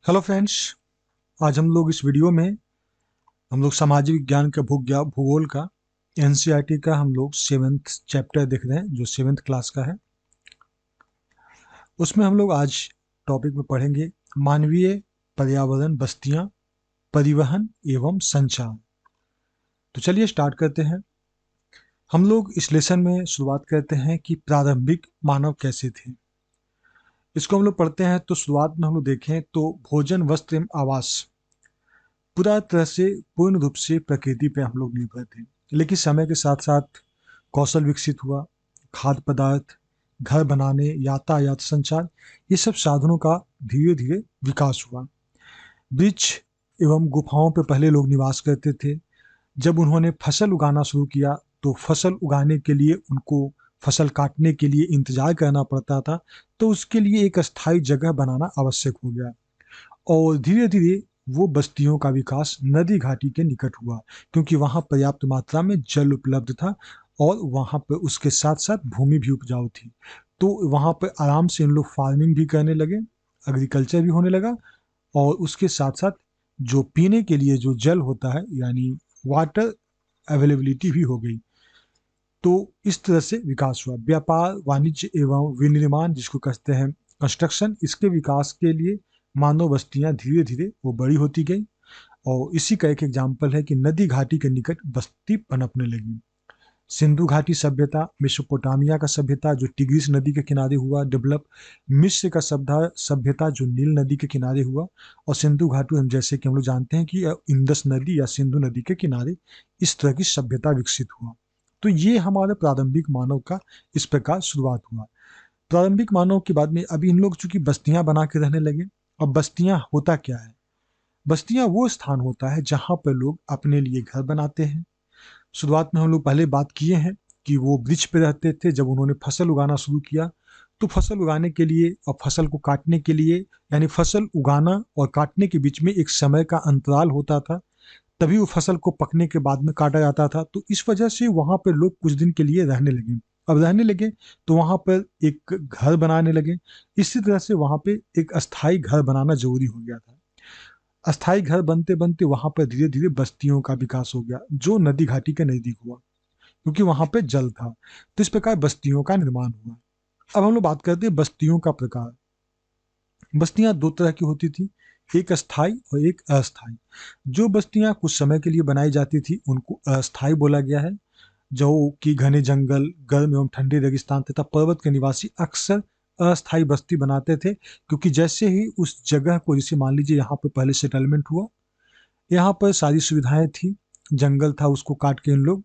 Hello friends. आज हम लोग इस वीडियो में हम लोग सामाजिक विज्ञान का भूगोल का एनसीईआरटी का हम लोग सेवेंथ चैप्टर देख रहे हैं जो सेवेंथ क्लास का है। उसमें हम लोग आज टॉपिक में पढ़ेंगे मानवीय पर्यावरण बस्तियां, परिवहन एवं संचार। तो चलिए स्टार्ट करते हैं। हम लोग इस लेसन में शुरुआत करते हैं कि प्रारंभिक मानव कैसे थे। इसको हम लोग पढ़ते हैं तो शुरुआत में हम लोग देखें तो भोजन, वस्त्र एवं आवास पूरा तरह से पूर्ण रूप से प्रकृति पे हम लोग निर्भर थे। लेकिन समय के साथ साथ कौशल विकसित हुआ, खाद्य पदार्थ, घर बनाने, यातायात, संचार, ये सब साधनों का धीरे धीरे विकास हुआ। वृक्ष एवं गुफाओं पे पहले लोग निवास करते थे। जब उन्होंने फसल उगाना शुरू किया तो फसल उगाने के लिए उनको फसल काटने के लिए इंतजार करना पड़ता था। तो उसके लिए एक अस्थायी जगह बनाना आवश्यक हो गया और धीरे धीरे वो बस्तियों का विकास नदी घाटी के निकट हुआ, क्योंकि वहाँ पर्याप्त मात्रा में जल उपलब्ध था और वहाँ पर उसके साथ साथ भूमि भी उपजाऊ थी। तो वहाँ पर आराम से इन लोग फार्मिंग भी करने लगे, एग्रीकल्चर भी होने लगा और उसके साथ साथ जो पीने के लिए जो जल होता है यानी वाटर अवेलेबिलिटी भी हो गई। तो इस तरह से विकास हुआ। व्यापार, वाणिज्य एवं विनिर्माण जिसको कहते हैं कंस्ट्रक्शन, इसके विकास के लिए मानव बस्तियां धीरे धीरे वो बड़ी होती गई और इसी का एक एग्जाम्पल है कि नदी घाटी के निकट बस्ती पनपने लगी। सिंधु घाटी सभ्यता, मेसोपोटामिया का सभ्यता जो टिग्रिस नदी के किनारे हुआ डेवलप, मिस्र का सभ्यता जो नील नदी के किनारे हुआ, और सिंधु घाटी हम जैसे कि हम लोग जानते हैं कि इंदस नदी या सिंधु नदी के किनारे इस तरह की सभ्यता विकसित हुआ। तो ये हमारे प्रारंभिक मानव का इस प्रकार शुरुआत हुआ। प्रारंभिक मानव के बाद में अभी इन लोग चूंकि बस्तियां बना के रहने लगे। अब बस्तियां होता क्या है? बस्तियां वो स्थान होता है जहां पर लोग अपने लिए घर बनाते हैं। शुरुआत में हम लोग पहले बात किए हैं कि वो वृक्ष पे रहते थे। जब उन्होंने फसल उगाना शुरू किया तो फसल उगाने के लिए और फसल को काटने के लिए, यानी फसल उगाना और काटने के बीच में एक समय का अंतराल होता था, तभी वो फसल को पकने के बाद में काटा जाता था। तो इस वजह से वहां पर लोग कुछ दिन के लिए रहने लगे। अब रहने लगे तो वहां पर एक घर बनाने लगे। इसी तरह से वहां पे एक अस्थाई घर बनाना जरूरी हो गया था। अस्थाई घर बनते बनते वहां पर धीरे धीरे बस्तियों का विकास हो गया जो नदी घाटी के नजदीक हुआ, क्योंकि वहां पे जल था। तो इस प्रकार बस्तियों का निर्माण हुआ। अब हम लोग बात करते हैं बस्तियों का प्रकार। बस्तियां दो तरह की होती थी, एक अस्थाई और एक अस्थाई। जो बस्तियां कुछ समय के लिए बनाई जाती थी उनको अस्थाई बोला गया है। जो कि घने जंगल, गर्म एवं ठंडे रेगिस्तान तथा पर्वत के निवासी अक्सर अस्थायी बस्ती बनाते थे, क्योंकि जैसे ही उस जगह को, जैसे मान लीजिए यहाँ पर पहले सेटलमेंट हुआ, यहाँ पर सारी सुविधाएं थी, जंगल था, उसको काट के इन लोग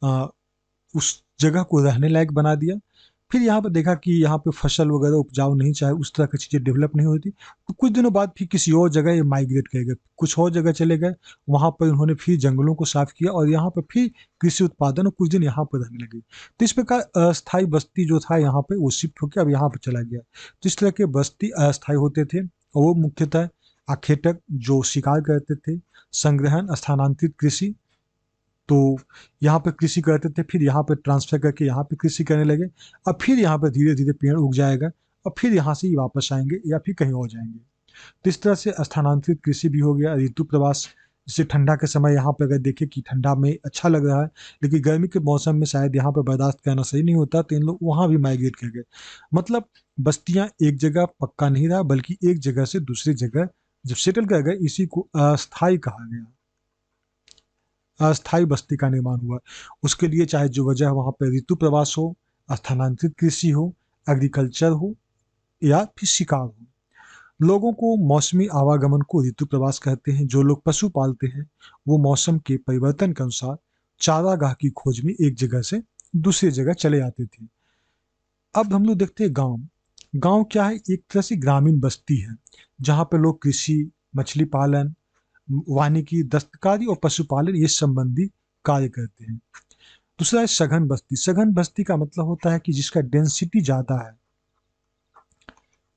अ, उस जगह को रहने लायक बना दिया। फिर यहाँ पर देखा कि यहाँ पे फसल वगैरह उपजाऊ नहीं, चाहे उस तरह की चीज़ें डेवलप नहीं होती, तो कुछ दिनों बाद फिर किसी और जगह ये माइग्रेट कर गए, कुछ और जगह चले गए। वहाँ पर उन्होंने फिर जंगलों को साफ किया और यहाँ पर फिर कृषि उत्पादन, और कुछ दिन यहाँ पर रहने लगे। तो इस प्रकार अस्थायी बस्ती जो था यहाँ पे वो शिफ्ट होकर अब यहाँ पर चला गया। तो इस तरह के बस्ती अस्थायी होते थे और वो मुख्यतः आखेटक जो शिकार करते थे, संग्रहण, स्थानांतरित कृषि। तो यहाँ पे कृषि करते थे, फिर यहाँ पे ट्रांसफर करके यहाँ पे कृषि करने लगे। अब फिर यहाँ पे धीरे धीरे पेड़ उग जाएगा और फिर यहाँ से ही वापस आएंगे या फिर कहीं और जाएंगे। तो इस तरह से स्थानांतरित कृषि भी हो गया। ऋतु प्रवास, जैसे ठंडा के समय यहाँ पे अगर देखें कि ठंडा में अच्छा लग रहा है, लेकिन गर्मी के मौसम में शायद यहाँ पे बर्दाश्त करना सही नहीं होता, तो इन लोग वहाँ भी माइग्रेट कर गए। मतलब बस्तियां एक जगह पक्का नहीं रहा, बल्कि एक जगह से दूसरी जगह जब सेटल कर गए, इसी को अस्थायी कहा गया। अस्थायी बस्ती का निर्माण हुआ। उसके लिए चाहे जो वजह वहां पर ऋतु प्रवास हो, स्थानांतरित कृषि हो, एग्रीकल्चर हो या फिर शिकार हो। लोगों को मौसमी आवागमन को ऋतु प्रवास कहते हैं। जो लोग पशु पालते हैं वो मौसम के परिवर्तन के अनुसार चारागाह की खोज में एक जगह से दूसरी जगह चले जाते थे। अब हम लोग देखते हैं गांव। गांव क्या है? एक तरह से ग्रामीण बस्ती है जहां पर लोग कृषि, मछली पालन, वानिकी, दस्तकारी और पशुपालन ये संबंधी कार्य करते हैं। दूसरा है सघन बस्ती। सघन बस्ती का मतलब होता है कि जिसका डेंसिटी ज्यादा है।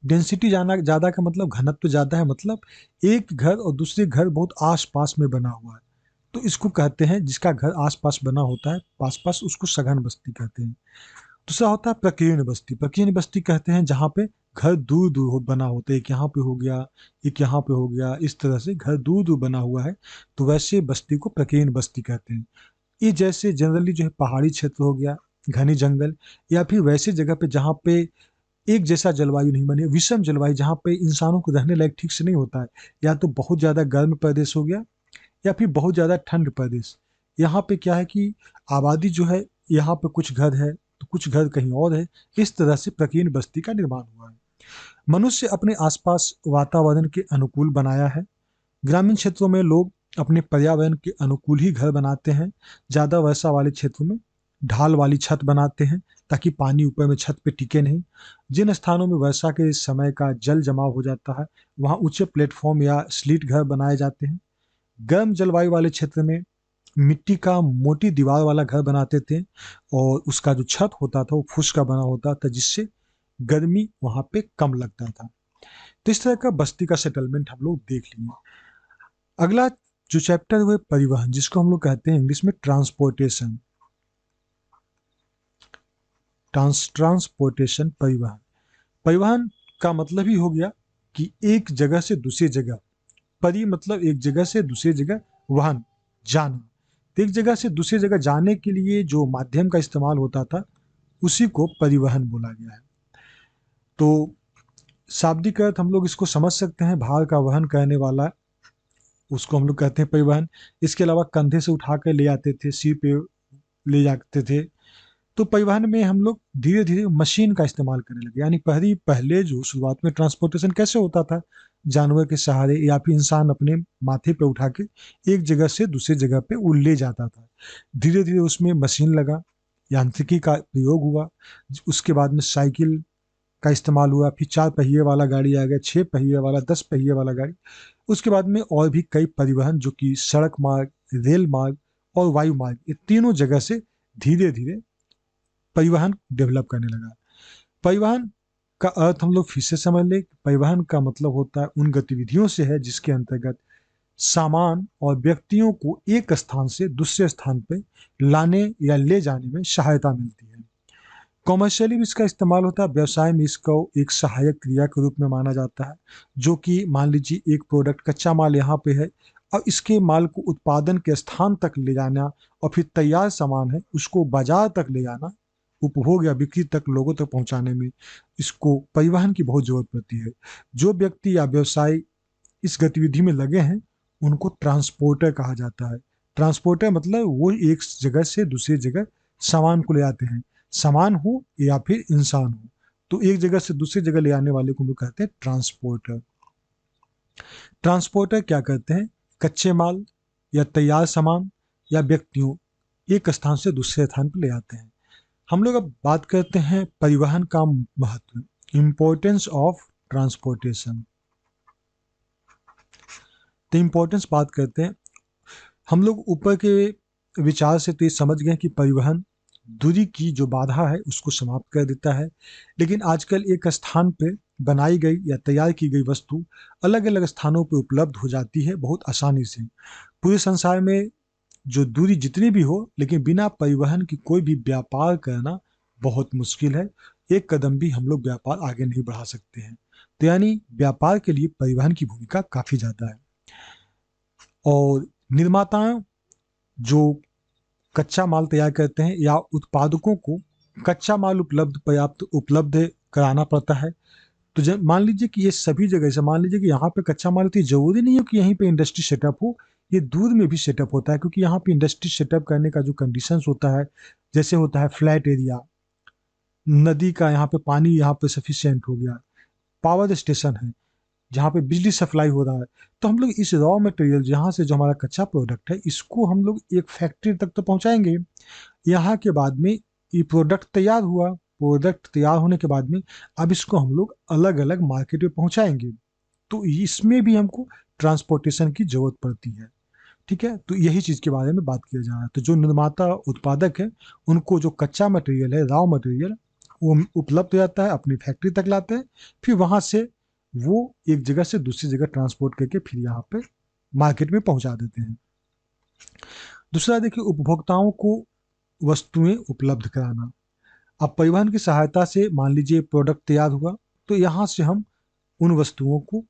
डेंसिटी जाना ज्यादा का मतलब घनत्व ज्यादा है, मतलब एक घर और दूसरे घर बहुत आस पास में बना हुआ है। तो इसको कहते हैं, जिसका घर आस पास बना होता है पास पास, उसको सघन बस्ती कहते हैं। दूसरा होता है प्रकीर्ण बस्ती। प्रकीर्ण बस्ती कहते हैं जहाँ पे घर दूर दूर बना होता है, एक यहाँ पे हो गया, एक यहाँ पे हो गया, इस तरह से घर दूर दूर बना हुआ है, तो वैसे बस्ती को प्रकीर्ण बस्ती कहते हैं। ये जैसे जनरली जो है पहाड़ी क्षेत्र हो गया, घने जंगल, या फिर वैसे जगह पे जहाँ पे एक जैसा जलवायु नहीं बने, विषम जलवायु जहाँ पे इंसानों को रहने लायक ठीक से नहीं होता है, या तो बहुत ज़्यादा गर्म प्रदेश हो गया या फिर बहुत ज़्यादा ठंड प्रदेश। यहाँ पे क्या है कि आबादी जो है, यहाँ पे कुछ घर है तो कुछ घर कहीं और है, इस तरह से प्रकीर्ण बस्ती का निर्माण हुआ है। मनुष्य अपने आसपास वातावरण के अनुकूल बनाया है। ग्रामीण क्षेत्रों में लोग अपने पर्यावरण के अनुकूल ही घर बनाते हैं। ज़्यादा वर्षा वाले क्षेत्रों में ढाल वाली छत बनाते हैं ताकि पानी ऊपर में छत पे टिके नहीं। जिन स्थानों में वर्षा के समय का जल जमाव हो जाता है, वहाँ ऊंचे प्लेटफॉर्म या स्लीट घर बनाए जाते हैं। गर्म जलवायु वाले क्षेत्र में मिट्टी का मोटी दीवार वाला घर बनाते थे, और उसका जो छत होता था वो फूस का बना होता था, जिससे गर्मी वहां पे कम लगता था। तो इस तरह का बस्ती का सेटलमेंट हम लोग देख लिए। अगला जो चैप्टर है परिवहन, जिसको हम लोग कहते हैं इंग्लिश में ट्रांसपोर्टेशन। ट्रांसपोर्टेशन, परिवहन। परिवहन का मतलब ही हो गया कि एक जगह से दूसरी जगह, परि मतलब एक जगह से दूसरी जगह, वाहन जाना। तो एक जगह से दूसरी जगह जाने के लिए जो माध्यम का इस्तेमाल होता था, उसी को परिवहन बोला गया है। तो शाब्दिक अर्थ हम लोग इसको समझ सकते हैं, भार का वहन करने वाला, उसको हम लोग कहते हैं परिवहन। इसके अलावा कंधे से उठा कर ले आते थे, सिर पे ले जाते थे। तो परिवहन में हम लोग धीरे धीरे मशीन का इस्तेमाल करने लगे। यानी पहली पहले जो शुरुआत में ट्रांसपोर्टेशन कैसे होता था, जानवर के सहारे या फिर इंसान अपने माथे पे उठा के एक जगह से दूसरी जगह पे वो ले जाता था। धीरे धीरे उसमें मशीन लगा, यांत्रिकी का प्रयोग हुआ। उसके बाद में साइकिल का इस्तेमाल हुआ, फिर 4 पहिए वाला गाड़ी आ गया, 6 पहिए वाला, 10 पहिए वाला गाड़ी। उसके बाद में और भी कई परिवहन जो कि सड़क मार्ग, रेल मार्ग और वायु मार्ग, ये तीनों जगह से धीरे धीरे परिवहन डेवलप करने लगा। परिवहन का अर्थ हम लोग फिर से समझ ले। परिवहन का मतलब होता है उन गतिविधियों से है जिसके अंतर्गत सामान और व्यक्तियों को एक स्थान से दूसरे स्थान पर लाने या ले जाने में सहायता मिलती है। कॉमर्शियली भी इसका इस्तेमाल होता है। व्यवसाय में इसको एक सहायक क्रिया के रूप में माना जाता है, जो कि मान लीजिए एक प्रोडक्ट कच्चा माल यहाँ पे है, और इसके माल को उत्पादन के स्थान तक ले जाना, और फिर तैयार सामान है उसको बाजार तक ले जाना, उपभोग या बिक्री तक लोगों तक पहुंचाने में इसको परिवहन की बहुत जरूरत पड़ती है। जो व्यक्ति या व्यवसाय इस गतिविधि में लगे हैं, उनको ट्रांसपोर्टर कहा जाता है। ट्रांसपोर्टर मतलब वो एक जगह से दूसरी जगह सामान को ले आते हैं, सामान हो या फिर इंसान हो। तो एक जगह से दूसरी जगह ले आने वाले को हम लोग कहते हैं ट्रांसपोर्टर। ट्रांसपोर्टर क्या करते हैं, कच्चे माल या तैयार सामान या व्यक्तियों एक स्थान से दूसरे स्थान पर ले आते हैं। हम लोग अब बात करते हैं परिवहन का महत्व, इंपॉर्टेंस ऑफ ट्रांसपोर्टेशन। तो इंपॉर्टेंस बात करते हैं। हम लोग ऊपर के विचार से तो ये समझ गए कि परिवहन दूरी की जो बाधा है उसको समाप्त कर देता है। लेकिन आजकल एक स्थान पे बनाई गई या तैयार की गई वस्तु अलग अलग स्थानों पे उपलब्ध हो जाती है बहुत आसानी से। पूरे संसार में जो दूरी जितनी भी हो, लेकिन बिना परिवहन की कोई भी व्यापार करना बहुत मुश्किल है। एक कदम भी हम लोग व्यापार आगे नहीं बढ़ा सकते हैं। तो यानी व्यापार के लिए परिवहन की भूमिका काफी ज्यादा है। और निर्माताओं जो कच्चा माल तैयार करते हैं या उत्पादकों को कच्चा माल पर्याप्त उपलब्ध कराना पड़ता है। तो जब मान लीजिए कि ये सभी जगह से, मान लीजिए कि यहाँ पे कच्चा माल, तो ये जरूरी नहीं है कि यहीं पे इंडस्ट्री सेटअप हो, ये दूर में भी सेटअप होता है। क्योंकि यहाँ पे इंडस्ट्री सेटअप करने का जो कंडीशंस होता है, जैसे होता है फ्लैट एरिया, नदी का यहाँ पे पानी यहाँ पे सफिशियंट हो गया, पावर स्टेशन है जहाँ पे बिजली सप्लाई हो रहा है। तो हम लोग इस रॉ मटेरियल जहाँ से जो हमारा कच्चा प्रोडक्ट है, इसको हम लोग एक फैक्ट्री तक तो पहुँचाएंगे। यहाँ के बाद में ये प्रोडक्ट तैयार हुआ, प्रोडक्ट तैयार होने के बाद में अब इसको हम लोग अलग अलग मार्केट में पहुँचाएंगे। तो इसमें भी हमको ट्रांसपोर्टेशन की जरूरत पड़ती है। ठीक है, तो यही चीज़ के बारे में बात किया जा रहा है। तो जो निर्माता उत्पादक है, उनको जो कच्चा मटेरियल है, रॉ मटेरियल, वो उपलब्ध हो जाता है, अपनी फैक्ट्री तक लाते हैं, फिर वहाँ से वो एक जगह से दूसरी जगह ट्रांसपोर्ट करके फिर यहाँ पे मार्केट में पहुँचा देते हैं। दूसरा देखिए, उपभोक्ताओं को वस्तुएं उपलब्ध कराना। अब परिवहन की सहायता से मान लीजिए प्रोडक्ट तैयार हुआ, तो यहाँ से हम उन वस्तुओं को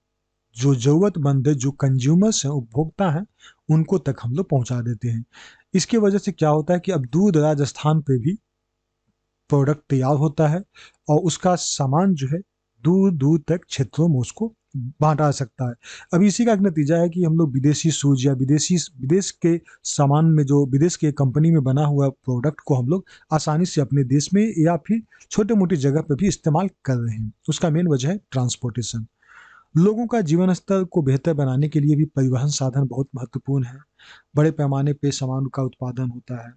जो ज़रूरतमंद है, जो कंज्यूमर्स हैं, उपभोक्ता हैं, उनको तक हम लोग पहुँचा देते हैं। इसकी वजह से क्या होता है कि अब दूर-दराज स्थान पे भी प्रोडक्ट तैयार होता है और उसका सामान जो है दूर-दूर तक क्षेत्रों में उसको बाँटा जा सकता है। अब इसी का एक नतीजा है कि हम लोग विदेशी शूज़ या विदेश के सामान में जो विदेश के कंपनी में बना हुआ प्रोडक्ट को हम लोग आसानी से अपने देश में या फिर छोटे-मोटी जगह पे भी इस्तेमाल कर रहे हैं। उसका मेन वजह है ट्रांसपोर्टेशन। लोगों का जीवन स्तर को बेहतर बनाने के लिए भी परिवहन साधन बहुत महत्वपूर्ण है। बड़े पैमाने पे सामान का उत्पादन होता है,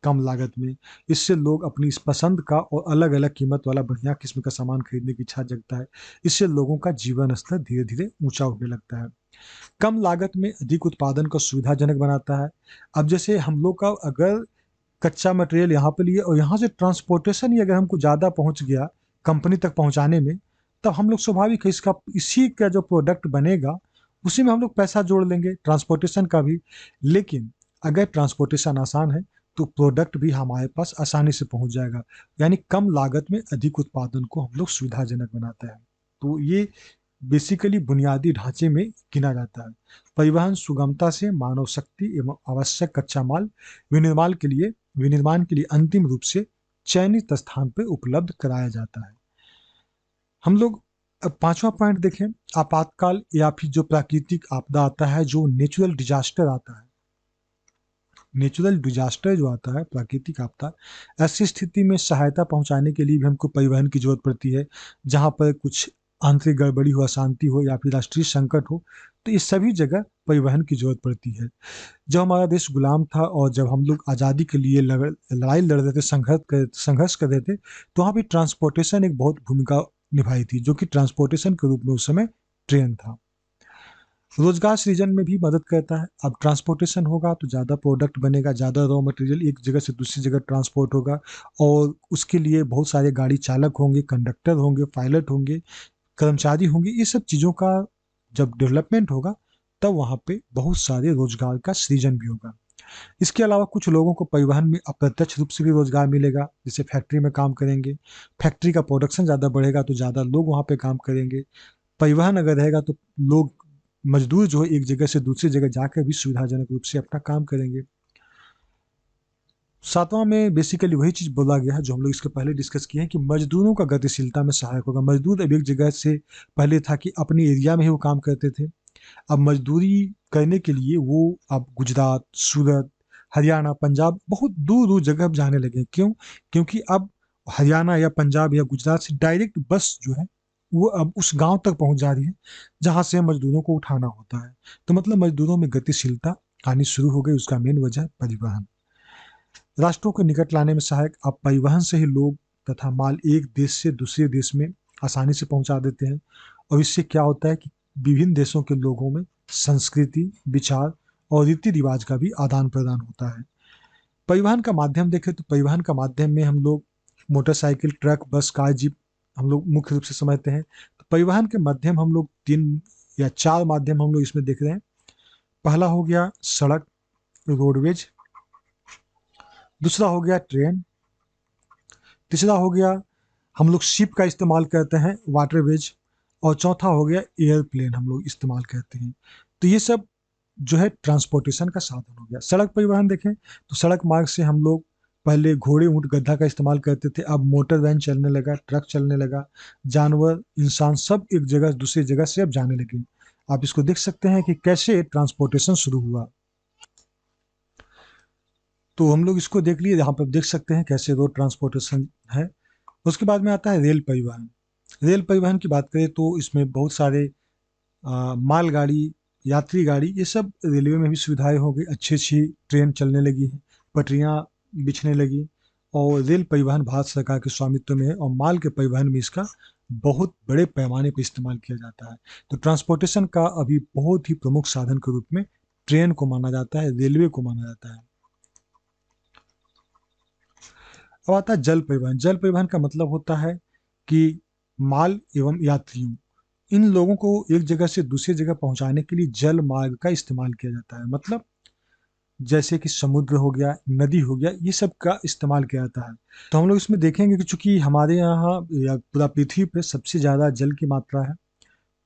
कम लागत में। इससे लोग अपनी इस पसंद का और अलग-अलग कीमत वाला बढ़िया किस्म का सामान खरीदने की इच्छा जगता है। इससे लोगों का जीवन स्तर धीरे-धीरे ऊँचा होने लगता है। कम लागत में अधिक उत्पादन को सुविधाजनक बनाता है। अब जैसे हम लोग का अगर कच्चा मटेरियल यहाँ पे लिए और यहाँ से ट्रांसपोर्टेशन ही अगर हमको ज़्यादा पहुँच गया कंपनी तक पहुँचाने में, तब हम लोग स्वाभाविक है इसका इसी का जो प्रोडक्ट बनेगा, उसी में हम लोग पैसा जोड़ लेंगे ट्रांसपोर्टेशन का भी। लेकिन अगर ट्रांसपोर्टेशन आसान है, तो प्रोडक्ट भी हमारे पास आसानी से पहुँच जाएगा। यानी कम लागत में अधिक उत्पादन को हम लोग सुविधाजनक बनाता है। तो ये बेसिकली बुनियादी ढांचे में गिना जाता है। परिवहन सुगमता से मानव शक्ति एवं आवश्यक कच्चा माल विनिर्माण के लिए विनिर्माण के लिए अंतिम रूप से चयनित स्थान पर उपलब्ध कराया जाता है। हम लोग अब पांचवा पॉइंट देखें, आपातकाल या फिर जो प्राकृतिक आपदा आता है, जो नेचुरल डिजास्टर आता है। नेचुरल डिजास्टर जो आता है, प्राकृतिक आपदा, ऐसी स्थिति में सहायता पहुंचाने के लिए भी हमको परिवहन की जरूरत पड़ती है। जहां पर कुछ आंतरिक गड़बड़ी हो, अशांति हो या फिर राष्ट्रीय संकट हो, तो इस सभी जगह परिवहन की जरूरत पड़ती है। जब हमारा देश गुलाम था और जब हम लोग आज़ादी के लिए लड़ाई लड़ रहे थे, संघर्ष कर रहे थे, तो वहाँ पे ट्रांसपोर्टेशन एक बहुत भूमिका निभाई थी, जो कि ट्रांसपोर्टेशन के रूप में उस समय ट्रेन था। रोजगार सृजन में भी मदद करता है। अब ट्रांसपोर्टेशन होगा तो ज़्यादा प्रोडक्ट बनेगा, ज़्यादा रॉ मटेरियल एक जगह से दूसरी जगह ट्रांसपोर्ट होगा और उसके लिए बहुत सारे गाड़ी चालक होंगे, कंडक्टर होंगे, पायलट होंगे, कर्मचारी होंगे। ये सब चीज़ों का जब डेवलपमेंट होगा, तब वहाँ पे बहुत सारे रोजगार का सृजन भी होगा। इसके अलावा कुछ लोगों को परिवहन में अप्रत्यक्ष रूप से भी रोजगार मिलेगा, जैसे फैक्ट्री में काम करेंगे। फैक्ट्री का प्रोडक्शन ज़्यादा बढ़ेगा तो ज़्यादा लोग वहाँ पे काम करेंगे। परिवहन अगर रहेगा तो लोग, मजदूर जो है, एक जगह से दूसरी जगह जाकर भी सुविधाजनक रूप से अपना काम करेंगे। सातवां में बेसिकली वही चीज़ बोला गया है जो हम लोग इसके पहले डिस्कस किए हैं कि मजदूरों का गतिशीलता में सहायक होगा। मजदूर अब एक जगह से, पहले था कि अपने एरिया में ही वो काम करते थे, अब मजदूरी करने के लिए वो अब गुजरात, सूरत, हरियाणा, पंजाब, बहुत दूर दूर जगह अब जाने लगे। क्यों? क्योंकि अब हरियाणा या पंजाब या गुजरात से डायरेक्ट बस जो है वो अब उस गांव तक पहुंच जा रही है जहां से मजदूरों को उठाना होता है। तो मतलब मजदूरों में गतिशीलता आनी शुरू हो गई। उसका मेन वजह परिवहन। राष्ट्रों के निकट लाने में सहायक। अब परिवहन से ही लोग तथा माल एक देश से दूसरे देश में आसानी से पहुंचा देते हैं और इससे क्या होता है कि विभिन्न देशों के लोगों में संस्कृति, विचार और रीति रिवाज का भी आदान प्रदान होता है। परिवहन का माध्यम देखें तो परिवहन का माध्यम में हम लोग मोटरसाइकिल, ट्रक, बस, कार, जीप हम लोग मुख्य रूप से समझते हैं। तो परिवहन के माध्यम हम लोग तीन या चार माध्यम हम लोग इसमें देख रहे हैं। पहला हो गया सड़क, रोडवेज। दूसरा हो गया ट्रेन। तीसरा हो गया हम लोग शिप का इस्तेमाल करते हैं, वाटरवेज। और चौथा हो गया एयरप्लेन हम लोग इस्तेमाल करते हैं। तो ये सब जो है ट्रांसपोर्टेशन का साधन हो गया। सड़क परिवहन देखें तो सड़क मार्ग से हम लोग पहले घोड़े, ऊंट, गधा का इस्तेमाल करते थे, अब मोटर वैन चलने लगा, ट्रक चलने लगा, जानवर, इंसान सब एक जगह से दूसरी जगह से अब जाने लगे। आप इसको देख सकते हैं कि कैसे ट्रांसपोर्टेशन शुरू हुआ। तो हम लोग इसको देख लिए, यहाँ पर देख सकते हैं कैसे रोड ट्रांसपोर्टेशन है। उसके बाद में आता है रेल परिवहन। रेल परिवहन की बात करें तो इसमें बहुत सारे मालगाड़ी, यात्री गाड़ी, ये सब रेलवे में भी सुविधाएं हो गई। अच्छी अच्छी ट्रेन चलने लगी हैं, पटरियाँ बिछने लगी और रेल परिवहन भारत सरकार के स्वामित्व में है और माल के परिवहन में इसका बहुत बड़े पैमाने पर इस्तेमाल किया जाता है। तो ट्रांसपोर्टेशन का अभी बहुत ही प्रमुख साधन के रूप में ट्रेन को माना जाता है, रेलवे को माना जाता है। अब आता है जल परिवहन। जल परिवहन का मतलब होता है कि माल एवं यात्रियों, इन लोगों को एक जगह से दूसरी जगह पहुंचाने के लिए जल मार्ग का इस्तेमाल किया जाता है। मतलब जैसे कि समुद्र हो गया, नदी हो गया, ये सब का इस्तेमाल किया जाता है। तो हम लोग इसमें देखेंगे कि चूंकि हमारे यहाँ या पूरा पृथ्वी पे सबसे ज़्यादा जल की मात्रा है,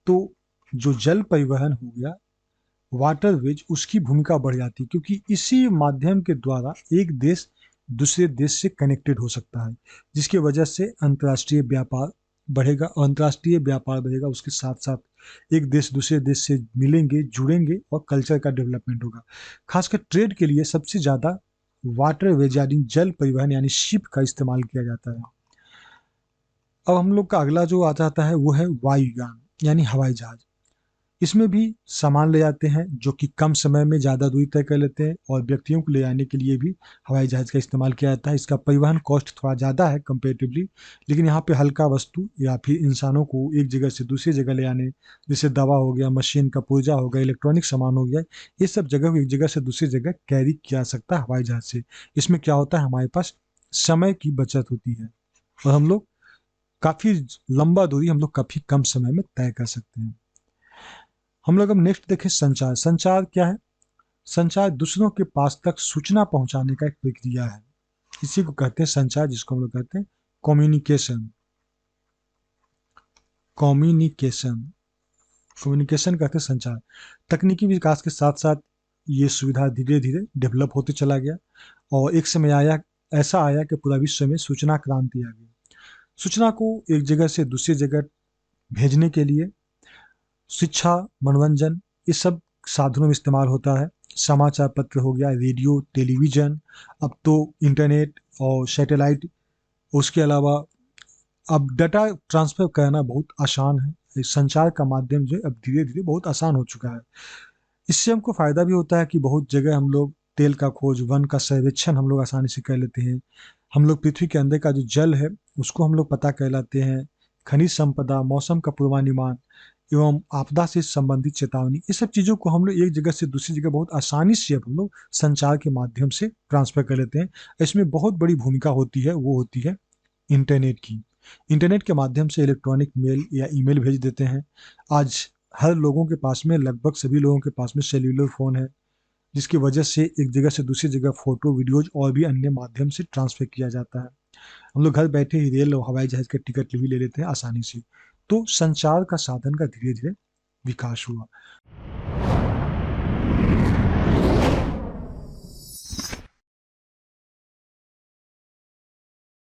तो जो जल परिवहन हो गया, वाटरवेज, उसकी भूमिका बढ़ जाती है, क्योंकि इसी माध्यम के द्वारा एक देश दूसरे देश से कनेक्टेड हो सकता है, जिसकी वजह से अंतर्राष्ट्रीय व्यापार बढ़ेगा, और अंतर्राष्ट्रीय व्यापार बढ़ेगा उसके साथ साथ एक देश दूसरे देश से मिलेंगे, जुड़ेंगे और कल्चर का डेवलपमेंट होगा। खासकर ट्रेड के लिए सबसे ज़्यादा वाटरवेज यानी जल परिवहन यानी शिप का इस्तेमाल किया जाता है। अब हम लोग का अगला जो आ जाता है वो है वायुयान यानी हवाई जहाज। इसमें भी सामान ले जाते हैं जो कि कम समय में ज़्यादा दूरी तय कर लेते हैं, और व्यक्तियों को ले जाने के लिए भी हवाई जहाज़ का इस्तेमाल किया जाता है। इसका परिवहन कॉस्ट थोड़ा ज़्यादा है कंपेरेटिवली, लेकिन यहाँ पे हल्का वस्तु या फिर इंसानों को एक जगह से दूसरी जगह ले जाने, जैसे दवा हो गया, मशीन का पुर्जा हो गया, इलेक्ट्रॉनिक सामान हो गया, ये सब जगह को एक जगह से दूसरी जगह कैरी किया जा सकता है हवाई जहाज़ से। इसमें क्या होता है, हमारे पास समय की बचत होती है, और हम लोग काफ़ी लंबा दूरी हम लोग काफ़ी कम समय में तय कर सकते हैं। हम लोग अब नेक्स्ट देखें संचार। संचार क्या है? संचार दूसरों के पास तक सूचना पहुंचाने का एक प्रक्रिया है। इसी को कहते हैं संचार, जिसको हम लोग कहते हैं कम्युनिकेशन। कम्युनिकेशन कम्युनिकेशन कहते हैं संचार। तकनीकी विकास के साथ साथ ये सुविधा धीरे धीरे डेवलप होते चला गया, और एक समय आया, ऐसा आया कि पूरा विश्व में सूचना क्रांति आ गई। सूचना को एक जगह से दूसरी जगह भेजने के लिए शिक्षा, मनोरंजन, ये सब साधनों में इस्तेमाल होता है। समाचार पत्र हो गया, रेडियो, टेलीविज़न, अब तो इंटरनेट और सैटेलाइट, उसके अलावा अब डाटा ट्रांसफ़र करना बहुत आसान है। ये संचार का माध्यम जो है अब धीरे-धीरे बहुत आसान हो चुका है। इससे हमको फ़ायदा भी होता है कि बहुत जगह हम लोग तेल का खोज, वन का सर्वेक्षण हम लोग आसानी से कर लेते हैं। हम लोग पृथ्वी के अंदर का जो जल है, उसको हम लोग पता कर लेते हैं। खनिज संपदा, मौसम का पूर्वानुमान एवं आपदा से संबंधित चेतावनी, ये सब चीज़ों को हम लोग एक जगह से दूसरी जगह बहुत आसानी से अब हम लोग संचार के माध्यम से ट्रांसफ़र कर लेते हैं। इसमें बहुत बड़ी भूमिका होती है, वो होती है इंटरनेट की। इंटरनेट के माध्यम से इलेक्ट्रॉनिक मेल या ईमेल भेज देते हैं। आज हर लोगों के पास में, लगभग सभी लोगों के पास में सेल्युलर फ़ोन है, जिसकी वजह से एक जगह से दूसरी जगह फ़ोटो, वीडियोज़ और भी अन्य माध्यम से ट्रांसफ़र किया जाता है। हम लोग घर बैठे ही रेल और हवाई जहाज़ का टिकट भी ले लेते हैं आसानी से। तो संचार का साधन का धीरे-धीरे विकास हुआ।